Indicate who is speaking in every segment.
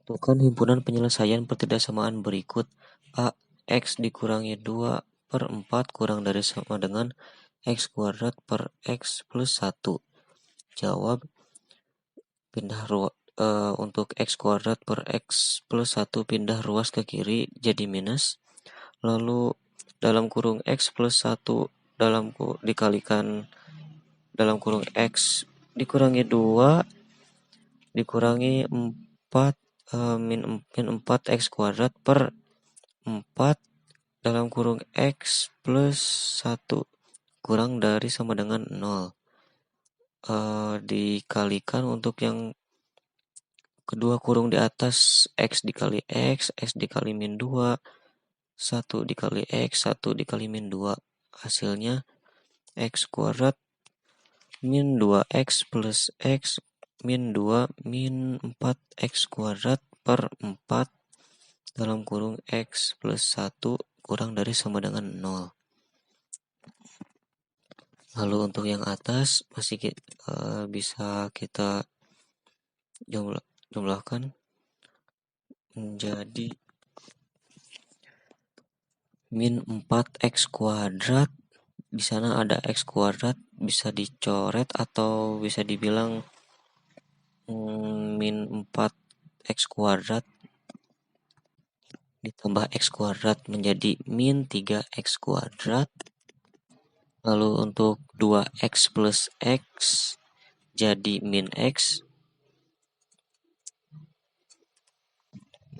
Speaker 1: Tentukan himpunan penyelesaian pertidaksamaan berikut. A. X dikurangi 2/4 kurang dari sama dengan X kuadrat per X plus 1. Jawab. Pindah untuk X kuadrat per X plus 1 pindah ruas ke kiri jadi minus. Lalu dalam kurung X plus 1 dikalikan dalam kurung X dikurangi 2 dikurangi 4 min 4 X kuadrat per 4 dalam kurung X plus 1 kurang dari sama dengan 0. Dikalikan untuk yang kedua kurung di atas X dikali X, X dikali min 2, 1 dikali X, 1 dikali min 2. Hasilnya X kuadrat min 2X plus X min 2 min 4X kuadrat per 4 dalam kurung X plus 1 kurang dari sama dengan 0. Lalu untuk yang atas masih bisa kita jumlahkan menjadi min 4X kuadrat. Di sana ada X kuadrat bisa dicoret atau bisa dibilang min 4X kuadrat ditambah X kuadrat menjadi min 3X kuadrat. Lalu untuk 2X plus X jadi min X.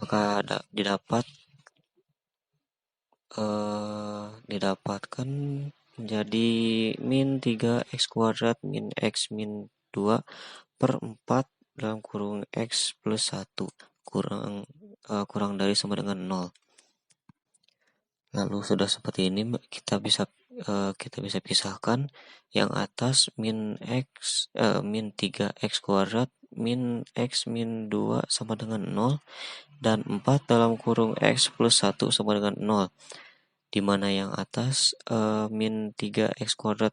Speaker 1: Maka didapatkan menjadi min 3X kuadrat min X min 2 per 4 dalam kurung X plus 1 kurang dari sama dengan 0. Lalu sudah seperti ini kita bisa pisahkan yang atas min 3X kuadrat min X min 2 sama dengan 0 dan 4 dalam kurung X plus 1 sama dengan 0, di mana yang atas min 3X kuadrat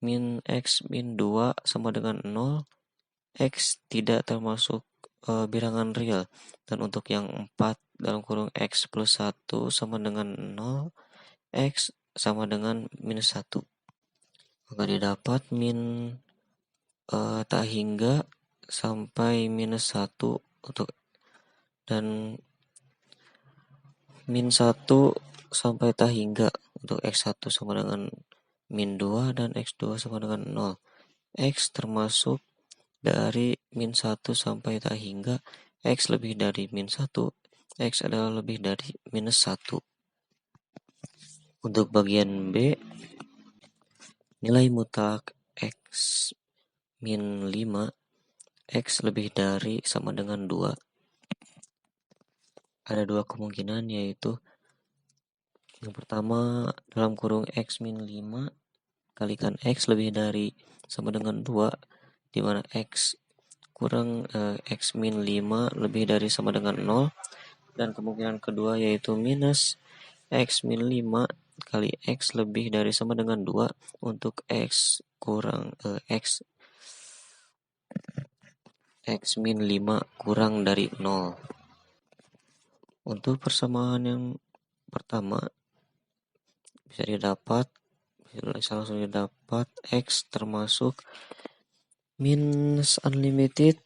Speaker 1: min X min 2 sama dengan 0, X tidak termasuk bilangan real, dan untuk yang 4 dalam kurung X plus 1 sama dengan 0, X sama dengan minus 1. Maka didapat min tak hingga sampai minus 1 dan min 1 sampai tak hingga untuk X1 sama dengan min 2 dan X2 sama dengan 0. X termasuk dari min 1 sampai tak hingga. X lebih dari min 1. X adalah lebih dari minus 1. Untuk bagian B, nilai mutlak X min 5, X lebih dari sama dengan 2. Ada dua kemungkinan, yaitu yang pertama dalam kurung X min 5 kalikan X lebih dari sama dengan 2, di mana X min 5 lebih dari sama dengan 0. Dan kemungkinan kedua yaitu minus X min 5 kali X lebih dari sama dengan 2 untuk X min 5 kurang dari 0. Untuk persamaan yang pertama bisa langsung didapat X termasuk minus unlimited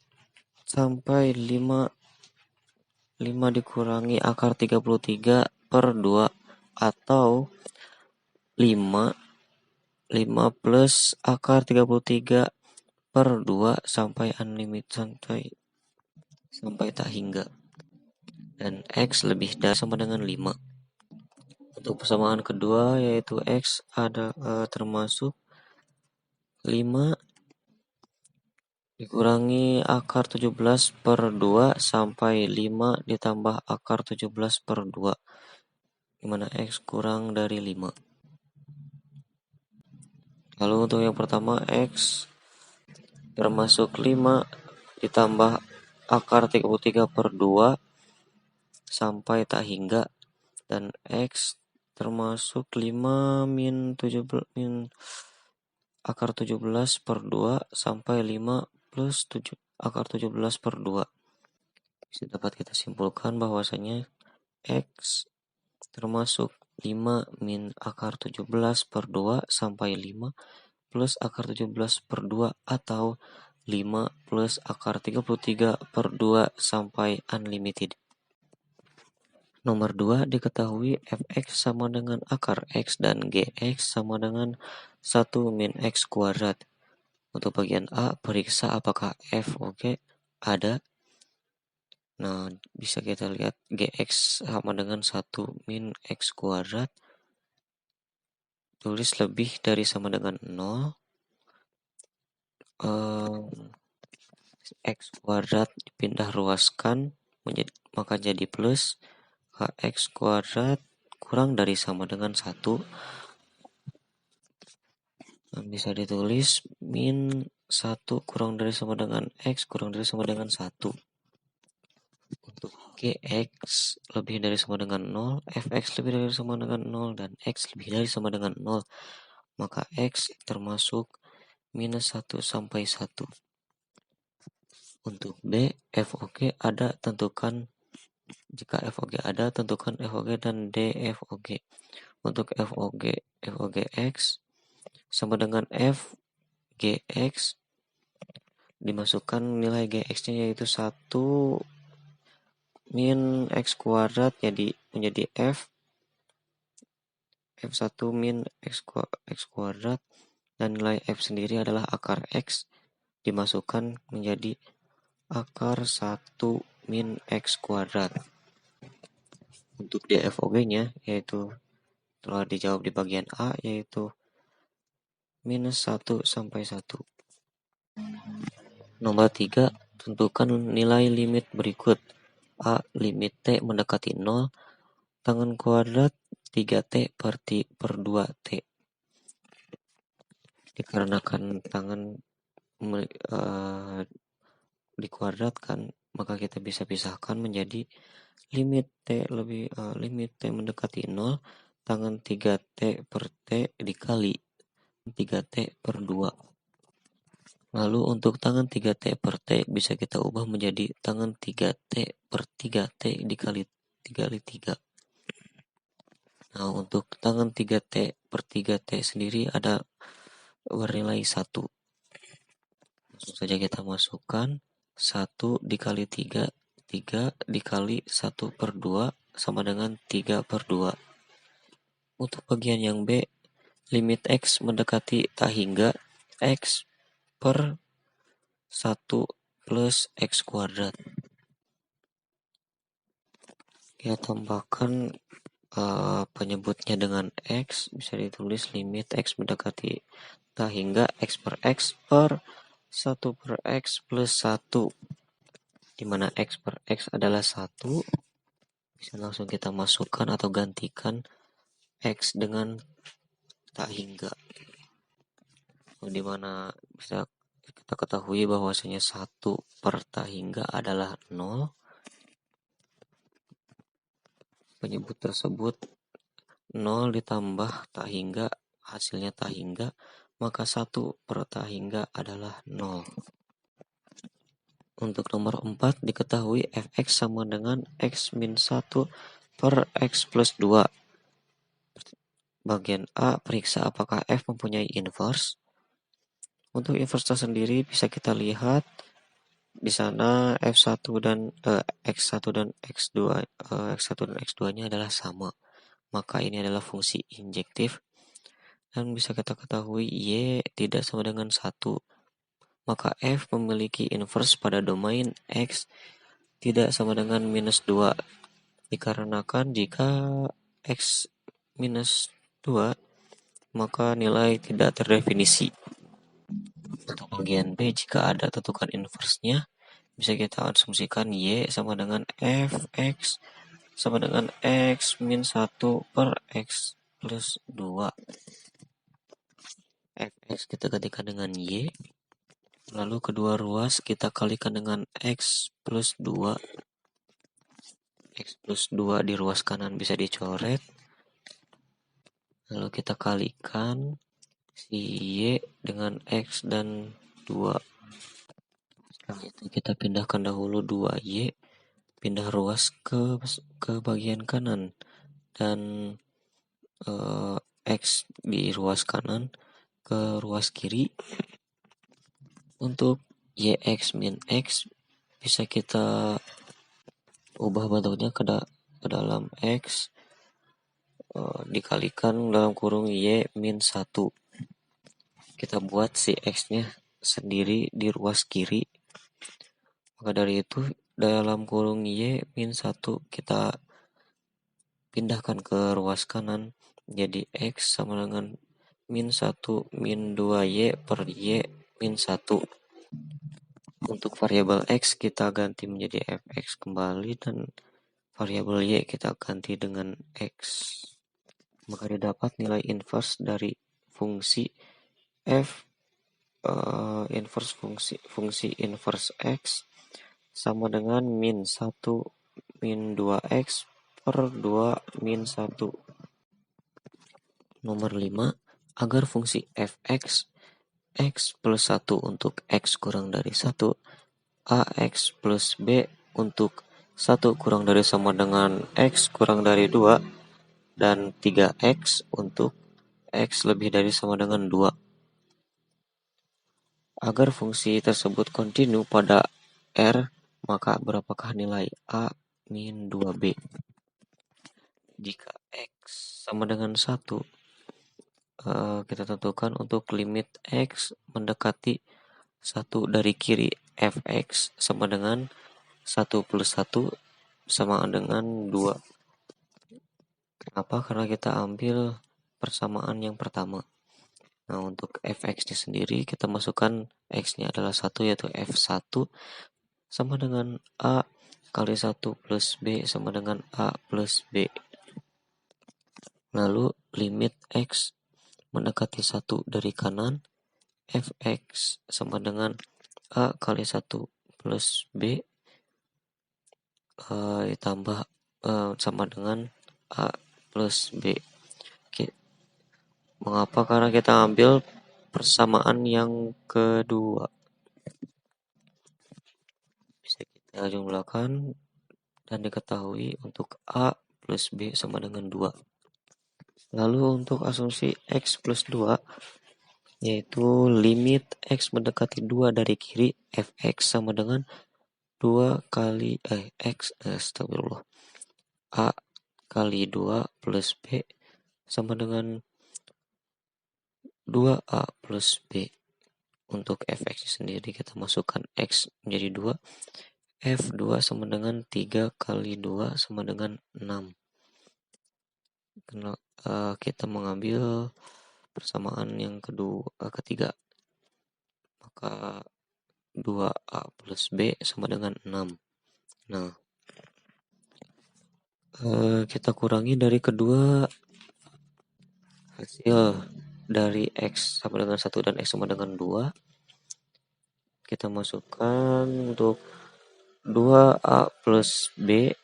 Speaker 1: sampai 5 dikurangi akar 33 per 2 atau 5 plus akar 33 per 2 sampai unlimited sampai tak hingga, dan X lebih dari sama dengan 5. Untuk persamaan kedua yaitu X ada termasuk 5 dikurangi akar 17 per 2 sampai 5 ditambah akar 17 per 2, dimana X kurang dari 5. Lalu untuk yang pertama X termasuk 5 ditambah akar 33 per 2 sampai tak hingga, dan X termasuk 5 min akar 17 per 2 sampai 5 plus akar 17 per 2. dapat kita simpulkan bahwasanya X termasuk 5 min akar 17 per 2 sampai 5 plus akar 17 per 2 atau 5 plus akar 33 per 2 sampai unlimited. Nomor 2 diketahui fx sama dengan akar x dan gx sama dengan 1 min x kuadrat. Untuk bagian A, periksa apakah f ada. Nah, bisa kita lihat gx sama dengan 1 min x kuadrat. Tulis lebih dari sama dengan 0. X kuadrat dipindah ruaskan maka jadi plus kx kuadrat kurang dari sama dengan 1. Nah, bisa ditulis min 1 kurang dari sama dengan x kurang dari sama dengan 1. Untuk gx lebih dari sama dengan 0, fx lebih dari sama dengan 0, dan x lebih dari sama dengan 0. Maka x termasuk minus 1 sampai 1. Untuk B, FOG ada, tentukan jika FOG ada, tentukan FOG dan DFOG. Untuk FOG X sama dengan FGX, dimasukkan nilai GX-nya yaitu 1 min X kuadrat menjadi F1 min X kuadrat, dan nilai F sendiri adalah akar X, dimasukkan menjadi akar 1 min X kuadrat. Untuk DFOG-nya yaitu telah dijawab di bagian A, yaitu minus 1 sampai 1. Nomor 3, tentukan nilai limit berikut. A. Limit T mendekati 0, tangan kuadrat 3T per 2T. Dikarenakan tangan dikuadratkan, maka kita bisa pisahkan menjadi limit T mendekati 0, tangan 3T per T dikali 3T per 2. Lalu untuk tangan 3T per T bisa kita ubah menjadi tangan 3T per 3T dikali 3. Nah, untuk tangan 3T per 3T sendiri ada bernilai 1. Langsung saja kita masukkan 1 dikali 3, 3 dikali 1 per 2 sama dengan 3 per 2. Untuk bagian yang B, limit X mendekati tak hingga X per 1 plus X kuadrat. Kita tambahkan penyebutnya dengan X, bisa ditulis limit X mendekati tak hingga X per 1 per X plus 1, di mana X per X adalah 1. Bisa langsung kita masukkan atau gantikan X dengan tak hingga, di mana bisa kita ketahui bahwasanya 1 per tak hingga adalah 0. Penyebut tersebut 0 ditambah tak hingga hasilnya tak hingga, maka 1 per tak hingga adalah 0. Untuk nomor 4 diketahui fx sama dengan x min 1 per x plus 2. Bagian A, periksa apakah f mempunyai inverse. Untuk inverse sendiri bisa kita lihat di sana F1 dan X1 dan X2 X1 dan X2-nya adalah sama. Maka ini adalah fungsi injektif dan bisa kita ketahui Y tidak sama dengan 1. Maka F memiliki inverse pada domain X tidak sama dengan minus 2. Dikarenakan jika X minus 2, maka nilai tidak terdefinisi. Untuk bagian B, jika ada tentukan inverse-nya, bisa kita asumsikan Y sama dengan Fx sama dengan X min 1 per X plus 2. Fx kita gantikan dengan Y, lalu kedua ruas kita kalikan dengan X plus 2. X plus 2 di ruas kanan bisa dicoret, lalu kita kalikan si Y dengan X dan 2. Setelah itu kita pindahkan dahulu 2Y pindah ruas ke bagian kanan, dan X di ruas kanan ke ruas kiri. Untuk YX min X bisa kita ubah bentuknya ke dalam X dikalikan dalam kurung Y min 1. Kita buat si X-nya sendiri di ruas kiri. Maka dari itu dalam kurung Y min 1 kita pindahkan ke ruas kanan. Jadi X sama dengan min 1 min 2Y per Y min 1. Untuk variabel X kita ganti menjadi fx kembali, dan variabel Y kita ganti dengan X. Maka didapat nilai inverse dari fungsi f inverse fungsi inverse X sama dengan min 1 min 2X per 2 min 1. Nomor 5, agar fungsi fx x plus 1 untuk x kurang dari 1, ax plus b untuk 1 kurang dari sama dengan x kurang dari 2, dan 3x untuk x lebih dari sama dengan 2. Agar fungsi tersebut kontinu pada R, maka berapakah nilai A min 2B? Jika X sama dengan 1, kita tentukan untuk limit X mendekati 1 dari kiri, fx sama dengan 1 plus 1 sama dengan 2. Kenapa? Karena kita ambil persamaan yang pertama. Nah, untuk fx-nya sendiri kita masukkan x-nya adalah 1, yaitu f1 sama dengan a kali 1 plus b sama dengan a plus b. Lalu limit x mendekati 1 dari kanan, fx sama dengan a kali 1 plus b ditambah sama dengan a plus b. Mengapa? Karena kita ambil persamaan yang kedua. Bisa kita jumlahkan dan diketahui untuk a plus b sama dengan 2. Lalu untuk asumsi x plus 2, yaitu limit x mendekati 2 dari kiri, fx sama dengan 2 kali x astagfirullah a kali 2 plus b sama dengan 2a plus b. Untuk fx sendiri kita masukkan x menjadi 2, f2 sama dengan 3 kali 2 sama dengan 6. Karena kita mengambil persamaan yang ketiga, maka 2a plus b sama dengan 6. Nah, kita kurangi dari kedua hasil dari x sama dengan 1 dan x sama dengan 2. Kita masukkan untuk 2a plus b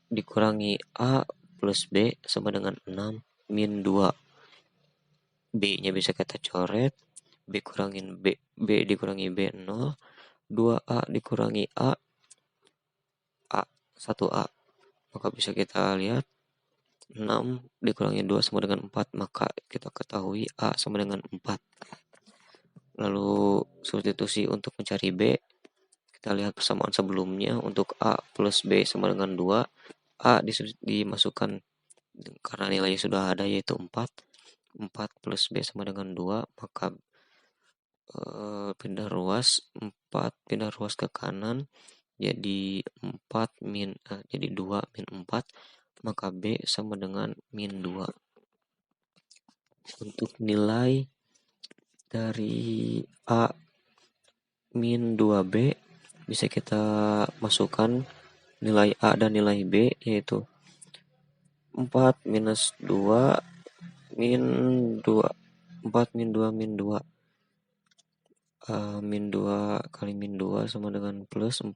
Speaker 1: dikurangi a plus b sama dengan 6 min 2. B-nya bisa kita coret. B kurangin B dikurangi B 0. 2A dikurangi A 1A. Maka bisa kita lihat 6 dikurangi 2 sama dengan 4. Maka kita ketahui A sama dengan 4. Lalu substitusi untuk mencari B. Kita lihat persamaan sebelumnya. Untuk A plus B sama dengan 2. A dimasukkan karena nilainya sudah ada, yaitu 4. 4 plus B sama dengan 2. Maka pindah ruas 4 pindah ruas ke kanan jadi 2 min 4, maka B sama dengan min 2. Untuk nilai dari A min 2B bisa kita masukkan nilai A dan nilai B, yaitu 4 minus 2 min 2 4 min 2 min 2 min 2 kali min 2 sama dengan plus 4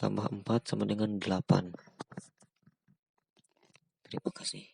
Speaker 1: tambah 4 sama dengan 8. Terima kasih.